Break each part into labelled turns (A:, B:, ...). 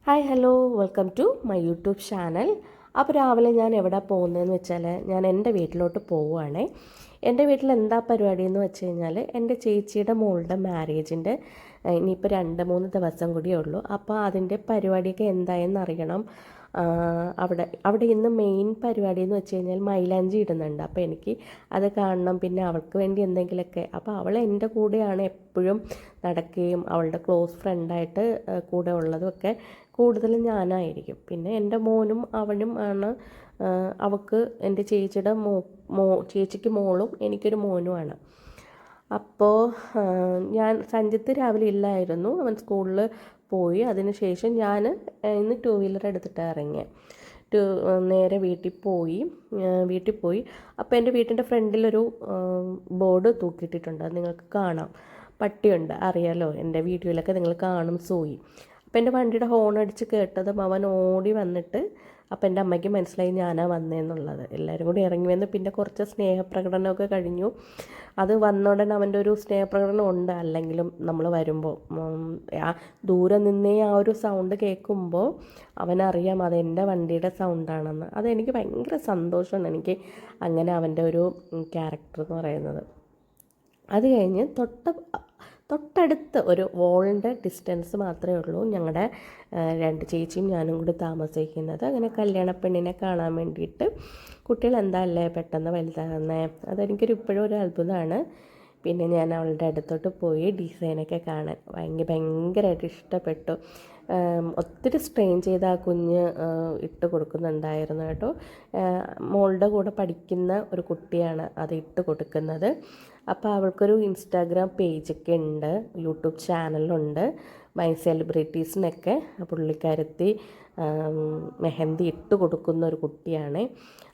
A: Hi hello welcome to my YouTube channel. അപ്പോൾ രാവിലെ ഞാൻ എവിടെ പോകുന്നതെന്ന് വെച്ചാൽ ഞാൻ എൻ്റെ വീട്ടിലോട്ട് പോവുകയാണേ. എൻ്റെ വീട്ടിൽ എന്താ പരിപാടി എന്ന് വെച്ച് കഴിഞ്ഞാൽ എൻ്റെ ചേച്ചിയുടെ മോളുടെ മാരേജിൻ്റെ ഇനിയിപ്പോൾ 2-3 ദിവസം കൂടിയേ ഉള്ളൂ. അപ്പോൾ അതിൻ്റെ പരിപാടിയൊക്കെ എന്തായെന്ന് അറിയണം. അവിടെ ഇന്ന് മെയിൻ പരിപാടി എന്ന് വെച്ച് കഴിഞ്ഞാൽ മൈലാഞ്ചി ഇടുന്നുണ്ട്. അപ്പോൾ എനിക്ക് അത് കാണണം. പിന്നെ അവൾക്ക് വേണ്ടി എന്തെങ്കിലുമൊക്കെ. അപ്പോൾ അവൾ എൻ്റെ കൂടെയാണ് എപ്പോഴും നടക്കുകയും അവളുടെ ക്ലോസ് ഫ്രണ്ടായിട്ട് കൂടെ ഉള്ളതുമൊക്കെ കൂടുതലും ഞാനായിരിക്കും. പിന്നെ എൻ്റെ മോനും അവനും ആണ്. അവൾക്ക് എൻ്റെ ചേച്ചിയുടെ ചേച്ചിക്ക് മോളും എനിക്കൊരു മോനുമാണ്. അപ്പോൾ സഞ്ജിത്ത് രാവിലെ ഇല്ലായിരുന്നു, അവൻ സ്കൂളിൽ പോയി. അതിന് ശേഷം ഞാൻ ഇന്ന് 2 വീലർ എടുത്തിട്ടാണ് ഇറങ്ങിയത്. നേരെ വീട്ടിൽ പോയി. അപ്പോൾ എൻ്റെ വീട്ടിൻ്റെ ഫ്രണ്ടിലൊരു ബോർഡ് തൂക്കിയിട്ടിട്ടുണ്ട്, അത് നിങ്ങൾക്ക് കാണാം. പട്ടിയുണ്ട്, അറിയാലോ, എൻ്റെ വീഡിയോയിലൊക്കെ നിങ്ങൾ കാണും സൂയി. അപ്പോൾ എൻ്റെ വണ്ടിയുടെ ഹോൺ അടിച്ച് കേട്ടതും അവൻ ഓടി വന്നിട്ട്, അപ്പോൾ എൻ്റെ അമ്മയ്ക്ക് മനസ്സിലായി ഞാനാ വന്നതെന്നുള്ളത്. എല്ലാവരും കൂടി ഇറങ്ങി വന്ന് പിന്നെ കുറച്ച് സ്നേഹപ്രകടനമൊക്കെ കഴിഞ്ഞു. അത് വന്ന ഉടനെ അവൻ്റെ ഒരു സ്നേഹപ്രകടനം ഉണ്ട്. അല്ലെങ്കിലും നമ്മൾ വരുമ്പോൾ ആ ദൂരെ നിന്നേ ആ ഒരു സൗണ്ട് കേൾക്കുമ്പോൾ അവനറിയാം അത് എൻ്റെ വണ്ടിയുടെ സൗണ്ടാണെന്ന്. അതെനിക്ക് ഭയങ്കര സന്തോഷമാണ്, എനിക്ക് അങ്ങനെ അവൻ്റെ ഒരു ക്യാരക്ടർ എന്ന് പറയുന്നത്. അത് കഴിഞ്ഞ് തൊട്ടടുത്ത് ഒരു വോളിൻ്റെ ഡിസ്റ്റൻസ് മാത്രമേ ഉള്ളൂ ഞങ്ങളുടെ 2 ചേച്ചിയും ഞാനും കൂടി താമസിക്കുന്നത്. അങ്ങനെ കല്യാണ പെണ്ണിനെ കാണാൻ വേണ്ടിയിട്ട്. കുട്ടികൾ എന്താ അല്ലേ പെട്ടെന്ന് വലുതാകുന്നത്, അതെനിക്കൊരു ഇപ്പോഴും ഒരു അത്ഭുതമാണ്. പിന്നെ ഞാൻ അവളുടെ അടുത്തോട്ട് പോയി ഡിസൈനൊക്കെ കാണാൻ ഭയങ്കരമായിട്ട് ഇഷ്ടപ്പെട്ടു. ഒത്തിരി സ്ട്രെയിൻ ചെയ്ത് ആ കുഞ്ഞ് ഇട്ട് കൊടുക്കുന്നുണ്ടായിരുന്നു കേട്ടോ. മോളുടെ കൂടെ പഠിക്കുന്ന ഒരു കുട്ടിയാണ് അത് ഇട്ട് കൊടുക്കുന്നത്. അപ്പോൾ അവൾക്കൊരു ഇൻസ്റ്റാഗ്രാം പേജൊക്കെ ഉണ്ട്, യൂട്യൂബ് ചാനലുണ്ട്. മൈ സെലിബ്രിറ്റീസിനൊക്കെ പുള്ളിക്കാരത്തി മെഹന്തി ഇട്ട് കൊടുക്കുന്ന ഒരു കുട്ടിയാണ്.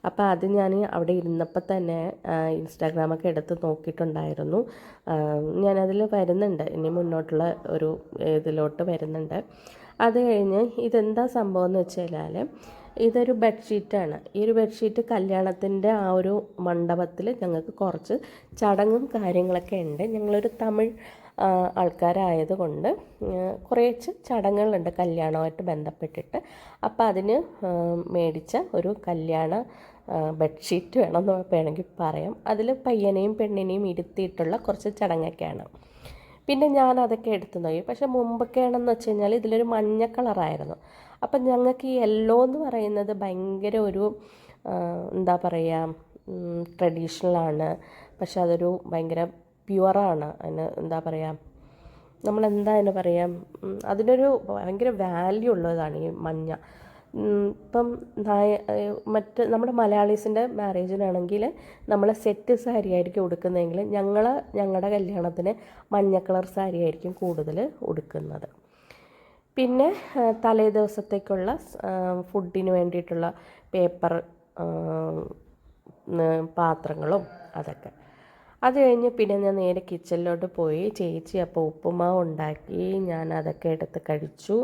A: അപ്പോൾ അത് ഞാൻ അവിടെ ഇരുന്നപ്പോൾ തന്നെ ഇൻസ്റ്റാഗ്രാമൊക്കെ എടുത്ത് നോക്കിയിട്ടുണ്ടായിരുന്നു. ഞാനതിൽ വരുന്നുണ്ട്, ഇനി മുന്നോട്ടുള്ള ഒരു ഇതിലോട്ട് വരുന്നുണ്ട്. അത് കഴിഞ്ഞ് ഇതെന്താ സംഭവം എന്ന് വെച്ച് കഴിഞ്ഞാൽ ഇതൊരു ബെഡ്ഷീറ്റാണ്. ഈ ഒരു ബെഡ്ഷീറ്റ് കല്യാണത്തിൻ്റെ ആ ഒരു മണ്ഡപത്തിൽ ഞങ്ങൾക്ക് കുറച്ച് ചടങ്ങും കാര്യങ്ങളൊക്കെ ഉണ്ട്. ഞങ്ങളൊരു തമിഴ് ആൾക്കാരായതുകൊണ്ട് കുറച്ച് ചടങ്ങുകളുണ്ട് കല്യാണമായിട്ട് ബന്ധപ്പെട്ടിട്ട്. അപ്പോൾ അതിന് മേടിച്ച ഒരു കല്യാണ ബെഡ്ഷീറ്റ് വേണമെന്ന് വേണമെങ്കിൽ പറയാം. അതിൽ പയ്യനെയും പെണ്ണിനെയും ഇരുത്തിയിട്ടുള്ള കുറച്ച് ചടങ്ങൊക്കെയാണ്. പിന്നെ ഞാൻ അതൊക്കെ എടുത്തു നോക്കി. പക്ഷേ മുമ്പൊക്കെ ആണെന്ന് വെച്ച് കഴിഞ്ഞാൽ ഇതിലൊരു മഞ്ഞ കളറായിരുന്നു. അപ്പം ഞങ്ങൾക്ക് ഈ യെല്ലോ എന്ന് പറയുന്നത് ഭയങ്കര ഒരു എന്താ പറയുക, ട്രഡീഷണലാണ്. പക്ഷെ അതൊരു ഭയങ്കര പ്യുവറാണ്. അതിന് എന്താ പറയുക, നമ്മളെന്താ അതിന് പറയാം, അതിനൊരു ഭയങ്കര വാല്യൂ ഉള്ളതാണ് ഈ മഞ്ഞ. ഇപ്പം മറ്റ് നമ്മുടെ മലയാളീസിൻ്റെ മാരേജിനാണെങ്കിൽ നമ്മൾ സെറ്റ് സാരി ആയിരിക്കും ഉടുക്കുന്നതെങ്കിൽ ഞങ്ങളുടെ കല്യാണത്തിന് മഞ്ഞ കളർ സാരി ആയിരിക്കും കൂടുതൽ ഉടുക്കുന്നത്. പിന്നെ തലേ ദിവസത്തേക്കുള്ള ഫുഡിന് വേണ്ടിയിട്ടുള്ള പേപ്പർ പാത്രങ്ങളും അതൊക്കെ. അത് കഴിഞ്ഞ് പിന്നെ ഞാൻ നേരെ കിച്ചണിലോട്ട് പോയി. ചേച്ചി അപ്പോൾ ഉപ്പുമാവ് ഉണ്ടാക്കി, ഞാൻ അതൊക്കെ എടുത്ത് കഴിച്ചു.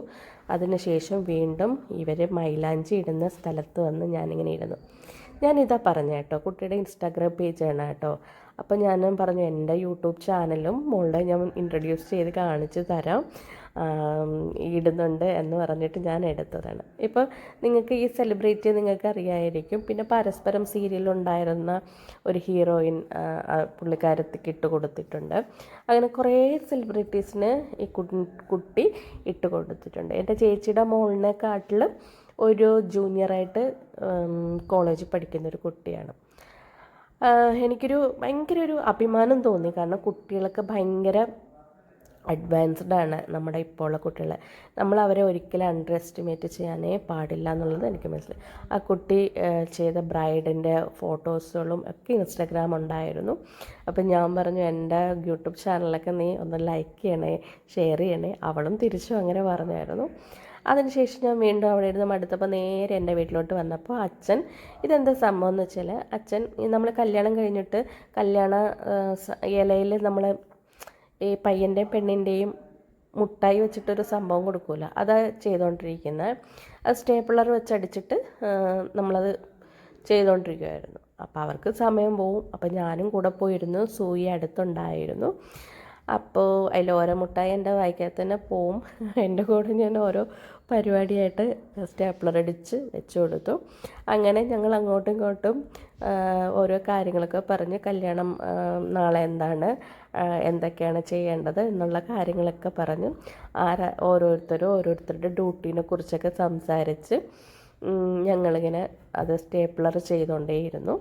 A: അതിനുശേഷം വീണ്ടും ഇവർ മൈലാഞ്ചി ഇടുന്ന സ്ഥലത്ത് വന്ന് ഞാനിങ്ങനെ ഇരുന്നു. ഞാനിതാ പറഞ്ഞ കേട്ടോ, കുട്ടിയുടെ ഇൻസ്റ്റാഗ്രാം പേജാണ് കേട്ടോ. അപ്പോൾ ഞാനും പറഞ്ഞു എൻ്റെ യൂട്യൂബ് ചാനലും മോളുടെ ഞാൻ ഇൻട്രൊഡ്യൂസ് ചെയ്ത് കാണിച്ചു തരാം, ഇടുന്നുണ്ട് എന്ന് പറഞ്ഞിട്ട് ഞാൻ എടുത്തതാണ്. ഇപ്പോൾ നിങ്ങൾക്ക് ഈ സെലിബ്രിറ്റി നിങ്ങൾക്ക് അറിയാമായിരിക്കും. പിന്നെ പരസ്പരം സീരിയലുണ്ടായിരുന്ന ഒരു ഹീറോയിൻ പുള്ളിക്കാരത്തിക്ക് ഇട്ട് കൊടുത്തിട്ടുണ്ട്. അങ്ങനെ കുറേ സെലിബ്രിറ്റീസിന് ഈ കുട്ടി ഇട്ട് കൊടുത്തിട്ടുണ്ട്. എൻ്റെ ചേച്ചിയുടെ മോളിനെക്കാട്ടിലും ഒരു ജൂനിയറായിട്ട് കോളേജിൽ പഠിക്കുന്നൊരു കുട്ടിയാണ്. എനിക്കൊരു ഭയങ്കര ഒരു അഭിമാനം തോന്നി. കാരണം കുട്ടികളൊക്കെ ഭയങ്കര അഡ്വാൻസ്ഡ് ആണ് നമ്മുടെ ഇപ്പോൾ ഉള്ള കുട്ടികൾ. നമ്മൾ അവരെ ഒരിക്കലും അണ്ടർ എസ്റ്റിമേറ്റ് ചെയ്യാനേ പാടില്ല എന്നുള്ളത് എനിക്ക് മനസ്സിലായി. ആ കുട്ടി ചെയ്ത ബ്രൈഡിൻ്റെ ഫോട്ടോസുകളും ഒക്കെ ഇൻസ്റ്റാഗ്രാം ഉണ്ടായിരുന്നു. അപ്പം ഞാൻ പറഞ്ഞു എൻ്റെ യൂട്യൂബ് ചാനലൊക്കെ നീ ഒന്ന് ലൈക്ക് ചെയ്യണേ, ഷെയർ ചെയ്യണേ. അവളും തിരിച്ചും അങ്ങനെ പറഞ്ഞായിരുന്നു. അതിനുശേഷം ഞാൻ വീണ്ടും അവിടെ ഇരുന്ന് മടുത്തപ്പോൾ നേരെ എൻ്റെ വീട്ടിലോട്ട് വന്നപ്പോൾ അച്ഛൻ, ഇതെന്താ സംഭവം എന്ന് വെച്ചാൽ, അച്ഛൻ നമ്മൾ കല്യാണം കഴിഞ്ഞിട്ട് കല്യാണ ഇലയിൽ നമ്മൾ ഈ പയ്യൻ്റെയും പെണ്ണിൻ്റെയും മുട്ടായി വെച്ചിട്ടൊരു സംഭവം കൊടുക്കുമല്ലോ, അത് ചെയ്തുകൊണ്ടിരിക്കുന്നത്. അത് സ്റ്റേപ്പിളർ വെച്ചടിച്ചിട്ട് നമ്മളത് ചെയ്തുകൊണ്ടിരിക്കുമായിരുന്നു. അപ്പോൾ അവർക്ക് സമയം പോവും. അപ്പോൾ ഞാനും കൂടെ പോയിരുന്നു, സൂയി അടുത്തുണ്ടായിരുന്നു. അപ്പോൾ അതിൽ ഓരോ മുട്ടായി എൻ്റെ വായിക്കകത്ത് തന്നെ പോവും. എൻ്റെ കൂടെ ഞാൻ ഓരോ പരിപാടിയായിട്ട് സ്റ്റേപ്ലർ അടിച്ച് വെച്ച് കൊടുത്തു. അങ്ങനെ ഞങ്ങൾ അങ്ങോട്ടും ഇങ്ങോട്ടും ഓരോ കാര്യങ്ങളൊക്കെ പറഞ്ഞ് കല്യാണം നാളെ എന്താണ്, എന്തൊക്കെയാണ് ചെയ്യേണ്ടത് എന്നുള്ള കാര്യങ്ങളൊക്കെ പറഞ്ഞു ഓരോരുത്തരുടെ ഡ്യൂട്ടീനെ കുറിച്ചൊക്കെ സംസാരിച്ച് ഞങ്ങളിങ്ങനെ അത് സ്റ്റേപ്ലർ ചെയ്തുകൊണ്ടേയിരുന്നു.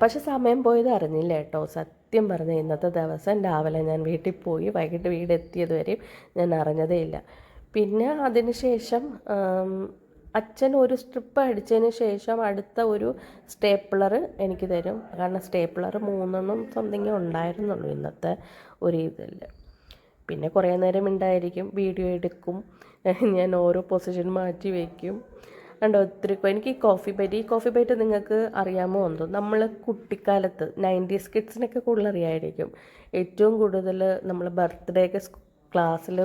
A: പക്ഷെ സമയം പോയത് അറിഞ്ഞില്ല കേട്ടോ. സത്യം പറഞ്ഞ ഇന്നത്തെ ദിവസം രാവിലെ ഞാൻ വീട്ടിൽ പോയി വൈകിട്ട് വീടെത്തിയത് വരെയും ഞാൻ അറിഞ്ഞതേ ഇല്ല. പിന്നെ അതിന് ശേഷം അച്ഛൻ ഒരു സ്ട്രിപ്പ് അടിച്ചതിന് ശേഷം അടുത്ത ഒരു സ്റ്റേപ്ലർ എനിക്ക് തരും. കാരണം സ്റ്റേപ്ലർ 3 സംതിങ് ഉണ്ടായിരുന്നുള്ളൂ ഇന്നത്തെ ഒരു ഇതിൽ. പിന്നെ കുറേ നേരം ഉണ്ടായിരിക്കും, വീഡിയോ എടുക്കും, ഞാൻ ഓരോ പൊസിഷൻ മാറ്റി വയ്ക്കും. കണ്ടോ ഒത്തിരി. എനിക്ക് ഈ കോഫി ബൈറ്റ് നിങ്ങൾക്ക് അറിയാമോ എന്തോ, നമ്മൾ കുട്ടിക്കാലത്ത് 90s കിഡ്സിനൊക്കെ കൂടുതൽ അറിയായിരിക്കും. ഏറ്റവും കൂടുതൽ നമ്മൾ ബർത്ത്ഡേക്ക് ക്ലാസ്സിൽ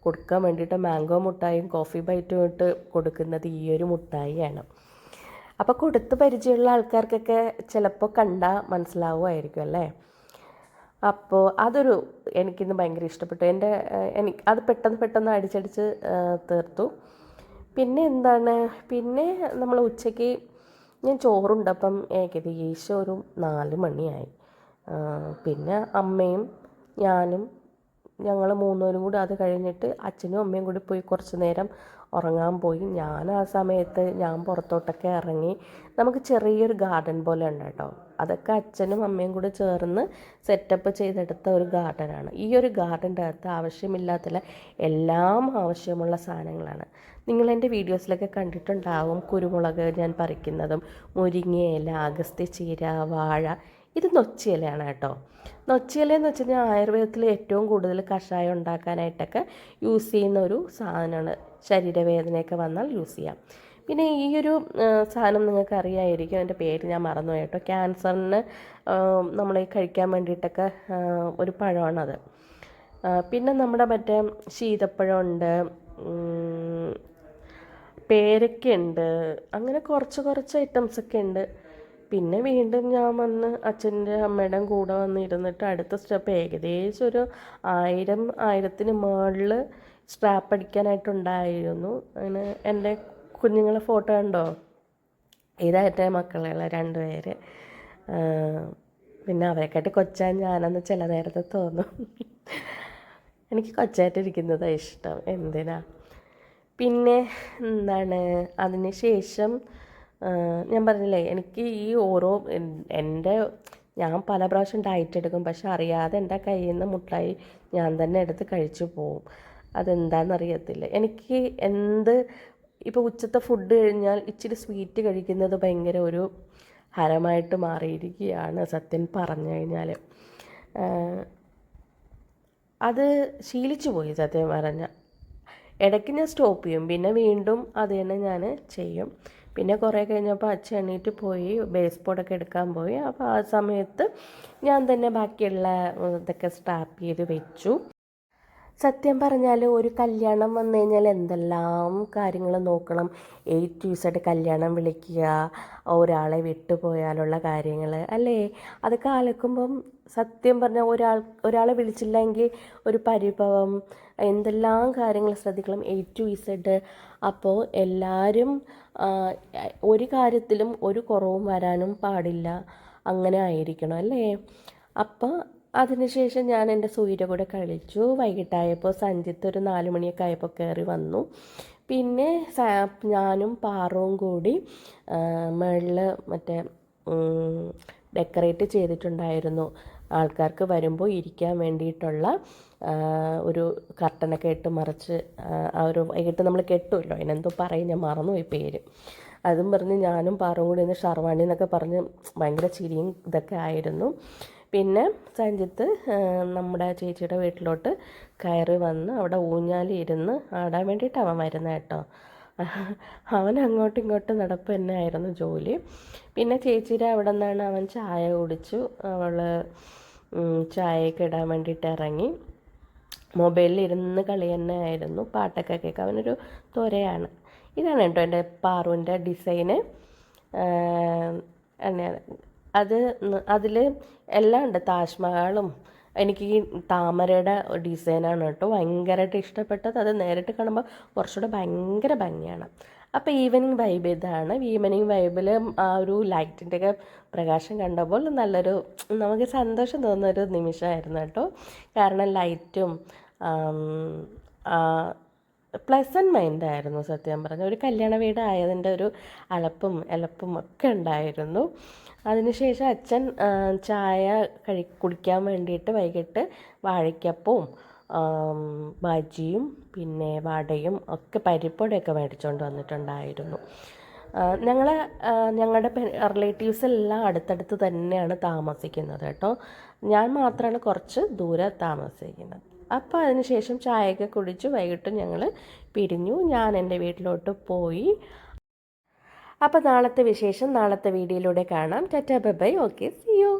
A: കൊടുക്കാൻ വേണ്ടിയിട്ട് മാംഗോ മുട്ടായും കോഫി ബൈറ്റും ഇട്ട് കൊടുക്കുന്നത് ഈ ഒരു മുട്ടായിയാണ്. അപ്പോൾ കൊടുത്ത് പരിചയമുള്ള ആൾക്കാർക്കൊക്കെ ചിലപ്പോൾ കണ്ടാൽ മനസ്സിലാവുമായിരിക്കും അല്ലേ. അപ്പോൾ അതൊരു എനിക്കിന്ന് ഭയങ്കര ഇഷ്ടപ്പെട്ടു. എനിക്ക് അത് പെട്ടെന്ന് അടിച്ചടിച്ച് തീർത്തു. പിന്നെ എന്താണ്, പിന്നെ നമ്മൾ ഉച്ചയ്ക്ക് ഞാൻ ചോറുണ്ടപ്പം ഏകദേശം ഒരു 4 മണിയായി. പിന്നെ അമ്മയും ഞാനും ഞങ്ങൾ 3 പേരും കൂടി അത് കഴിഞ്ഞിട്ട് അച്ഛനും അമ്മയും കൂടി പോയി കുറച്ച് നേരം ഉറങ്ങാൻ പോയി. ഞാൻ ആ സമയത്ത് ഞാൻ പുറത്തോട്ടൊക്കെ ഇറങ്ങി. നമുക്ക് ചെറിയൊരു ഗാർഡൻ പോലെ ഉണ്ട് കേട്ടോ. അതൊക്കെ അച്ഛനും അമ്മയും കൂടി ചേർന്ന് സെറ്റപ്പ് ചെയ്തെടുത്ത ഒരു ഗാർഡനാണ്. ഈ ഒരു ഗാർഡൻ്റെ അകത്ത് ആവശ്യമില്ലാത്ത എല്ലാം ആവശ്യമുള്ള സാധനങ്ങളാണ്. നിങ്ങളെൻ്റെ വീഡിയോസിലൊക്കെ കണ്ടിട്ടുണ്ടാവും കുരുമുളക് ഞാൻ പറിക്കുന്നതും, മുരിങ്ങയില, അഗസ്ത്യ ചീര, വാഴ. ഇത് നൊച്ചിയിലയാണ് കേട്ടോ. നൊച്ചിയിലെന്ന് വെച്ച് കഴിഞ്ഞാൽ ആയുർവേദത്തിൽ ഏറ്റവും കൂടുതൽ കഷായം ഉണ്ടാക്കാനായിട്ടൊക്കെ യൂസ് ചെയ്യുന്ന ഒരു സാധനമാണ്. ശരീരവേദനയൊക്കെ വന്നാൽ യൂസ് ചെയ്യാം. പിന്നെ ഈ ഒരു സാധനം നിങ്ങൾക്ക് അറിയാമായിരിക്കും, അതിൻ്റെ പേര് ഞാൻ മറന്നു കേട്ടോ. ക്യാൻസറിന് നമ്മൾ കഴിക്കാൻ വേണ്ടിയിട്ടൊക്കെ ഒരു പഴമാണത്. പിന്നെ നമ്മുടെ മറ്റേ ശീതപ്പഴമുണ്ട്, പേരയ്ക്കുണ്ട്, അങ്ങനെ കുറച്ച് ഐറ്റംസൊക്കെ ഉണ്ട്. പിന്നെ വീണ്ടും ഞാൻ വന്ന് അച്ഛൻ്റെ അമ്മയുടെയും കൂടെ വന്നിരുന്നിട്ട് അടുത്ത സ്റ്റെപ്പ് ഏകദേശം ഒരു 1000-1000ന് മുകളിൽ സ്ട്രാപ്പ് അടിക്കാനായിട്ടുണ്ടായിരുന്നു. അങ്ങനെ എൻ്റെ കുഞ്ഞുങ്ങളെ ഫോട്ടോ കണ്ടോ, ഇതായിട്ട് മക്കളുള്ള 2 പേര്. പിന്നെ അവരെക്കാട്ടി കൊച്ചാൻ ഞാനെന്ന് ചില നേരത്തെ തോന്നും. എനിക്ക് കൊച്ചായിട്ടിരിക്കുന്നതാണ് ഇഷ്ടം, എന്തിനാ. പിന്നെ എന്താണ്, അതിന് ശേഷം ഞാൻ പറഞ്ഞില്ലേ, എനിക്ക് ഈ ഓരോ ഞാൻ പല പ്രാവശ്യം ഡയറ്റ് എടുക്കും, പക്ഷെ അറിയാതെ എൻ്റെ കയ്യിൽ നിന്ന് മുട്ടായി ഞാൻ തന്നെ എടുത്ത് കഴിച്ചു പോവും. അതെന്താണെന്നറിയത്തില്ല. എനിക്ക് ഇപ്പോൾ ഉച്ചത്തെ ഫുഡ് കഴിഞ്ഞാൽ ഇച്ചിരി സ്വീറ്റ് കഴിക്കുന്നത് ഭയങ്കര ഒരു ഹരമായിട്ട് മാറിയിരിക്കുകയാണ് സത്യം പറഞ്ഞു കഴിഞ്ഞാൽ. അത് ശീലിച്ചു പോയി സത്യം പറഞ്ഞാൽ. ഇടയ്ക്ക് ഞാൻ സ്റ്റോപ്പ് ചെയ്യും, പിന്നെ വീണ്ടും അത് തന്നെ ഞാൻ ചെയ്യും. പിന്നെ കുറേ കഴിഞ്ഞപ്പോൾ അച്ഛൻ എണീറ്റ് പോയി ബേസ് ബോർഡൊക്കെ എടുക്കാൻ പോയി. അപ്പോൾ ആ സമയത്ത് ഞാൻ തന്നെ ബാക്കിയുള്ള ഇതൊക്കെ സ്റ്റാപ്പ് ചെയ്ത് വെച്ചു. സത്യം പറഞ്ഞാൽ ഒരു കല്യാണം വന്നു കഴിഞ്ഞാൽ എന്തെല്ലാം കാര്യങ്ങൾ നോക്കണം. A to Z കല്യാണം വിളിക്കുക, ഒരാളെ വിട്ടുപോയാലുള്ള കാര്യങ്ങൾ അല്ലേ, അതൊക്കെ ആലോചിക്കുമ്പം സത്യം പറഞ്ഞാൽ ഒരാളെ വിളിച്ചില്ലെങ്കിൽ ഒരു പരിഭവം, എന്തെല്ലാം കാര്യങ്ങൾ ശ്രദ്ധിക്കണം. A to Z. അപ്പോൾ എല്ലാവരും ഒരു കാര്യത്തിലും ഒരു കുറവും വരാനും പാടില്ല, അങ്ങനെ ആയിരിക്കണം അല്ലേ. അപ്പോൾ അതിനുശേഷം ഞാൻ എൻ്റെ സൂര്യയുടെ കൂടെ കളിച്ചു. വൈകിട്ടായപ്പോൾ സഞ്ജിത്ത് ഒരു 4 മണിയൊക്കെ ആയപ്പോൾ കയറി വന്നു. പിന്നെ ഞാനും പാറവും കൂടി മുകളിൽ മറ്റേ ഡെക്കറേറ്റ് ചെയ്തിട്ടുണ്ടായിരുന്നു. ആൾക്കാർക്ക് വരുമ്പോൾ ഇരിക്കാൻ വേണ്ടിയിട്ടുള്ള ഒരു കർട്ടനൊക്കെ ഇട്ട് മറിച്ച് ആ ഒരു വൈകിട്ട് നമ്മൾ കെട്ടുമല്ലോ, അതിനെന്തോ പറയും, ഞാൻ മറന്നുപോയി പേര്. അതും പറഞ്ഞ് ഞാനും പാറവും കൂടി ഇന്ന് ഷർവാണി എന്നൊക്കെ പറഞ്ഞ് ഭയങ്കര ചിരിയും ഇതൊക്കെ ആയിരുന്നു. പിന്നെ സഞ്ജിത്ത് നമ്മുടെ ചേച്ചിയുടെ വീട്ടിലോട്ട് കയറി വന്ന് അവിടെ ഊഞ്ഞാലിരുന്ന് ആടാൻ വേണ്ടിയിട്ട് അവൻ വരുന്നത് കേട്ടോ. അവൻ അങ്ങോട്ടും ഇങ്ങോട്ടും നടപ്പ് തന്നെ ആയിരുന്നു ജോലി. പിന്നെ ചേച്ചിയുടെ അവിടെ നിന്നാണ് അവൻ ചായ കുടിച്ചു. അവൾ ചായയൊക്കെ ഇടാൻ വേണ്ടിയിട്ട് ഇറങ്ങി. മൊബൈലിൽ ഇരുന്ന് കളി തന്നെ ആയിരുന്നു, പാട്ടൊക്കെ കേൾക്കാം. അവനൊരു ത്വരയാണ്. ഇതാണ് കേട്ടോ എൻ്റെ പാറുവിൻ്റെ ഡിസൈന്. അതിൽ എല്ലാം ഉണ്ട്, താജ്മഹലും എനിക്ക് ഈ താമരയുടെ ഡിസൈനാണ് കേട്ടോ ഭയങ്കരമായിട്ട് ഇഷ്ടപ്പെട്ടത്. അത് നേരിട്ട് കാണുമ്പോൾ കുറച്ചുകൂടെ ഭയങ്കര ഭംഗിയാണ്. അപ്പോൾ ഈവനിങ് വൈബ് ഇതാണ്. ഈവനിങ് വൈബിൽ ആ ഒരു ലൈറ്റിൻ്റെയൊക്കെ പ്രകാശം കണ്ടപ്പോൾ നല്ലൊരു നമുക്ക് സന്തോഷം തോന്നുന്നൊരു നിമിഷമായിരുന്നു കേട്ടോ. കാരണം ലൈറ്റും പ്ലസൻറ്റ് മൈൻഡായിരുന്നു സത്യം പറഞ്ഞാൽ. ഒരു കല്യാണ വീടായതിൻ്റെ ഒരു എലപ്പും ഒക്കെ ഉണ്ടായിരുന്നു. അതിനുശേഷം അച്ഛൻ ചായ കുടിക്കാൻ വേണ്ടിയിട്ട് വൈകിട്ട് വാഴയ്ക്കപ്പവും ബജിയും പിന്നെ വടയും ഒക്കെ പരിപ്പോടെയൊക്കെ മേടിച്ചുകൊണ്ട് വന്നിട്ടുണ്ടായിരുന്നു. ഞങ്ങളുടെ റിലേറ്റീവ്സ് എല്ലാം അടുത്തടുത്ത് തന്നെയാണ് താമസിക്കുന്നത് കേട്ടോ. ഞാൻ മാത്രമാണ് കുറച്ച് ദൂരെ താമസിക്കുന്നത്. അപ്പോൾ അതിനുശേഷം ചായയൊക്കെ കുടിച്ച് വൈകിട്ട് ഞങ്ങൾ പിരിഞ്ഞു. ഞാൻ എൻ്റെ വീട്ടിലോട്ട് പോയി. അപ്പോൾ നാളത്തെ വിശേഷം നാളത്തെ വീഡിയോയിലൂടെ കാണാം. Tata bye bye. Okay, see U.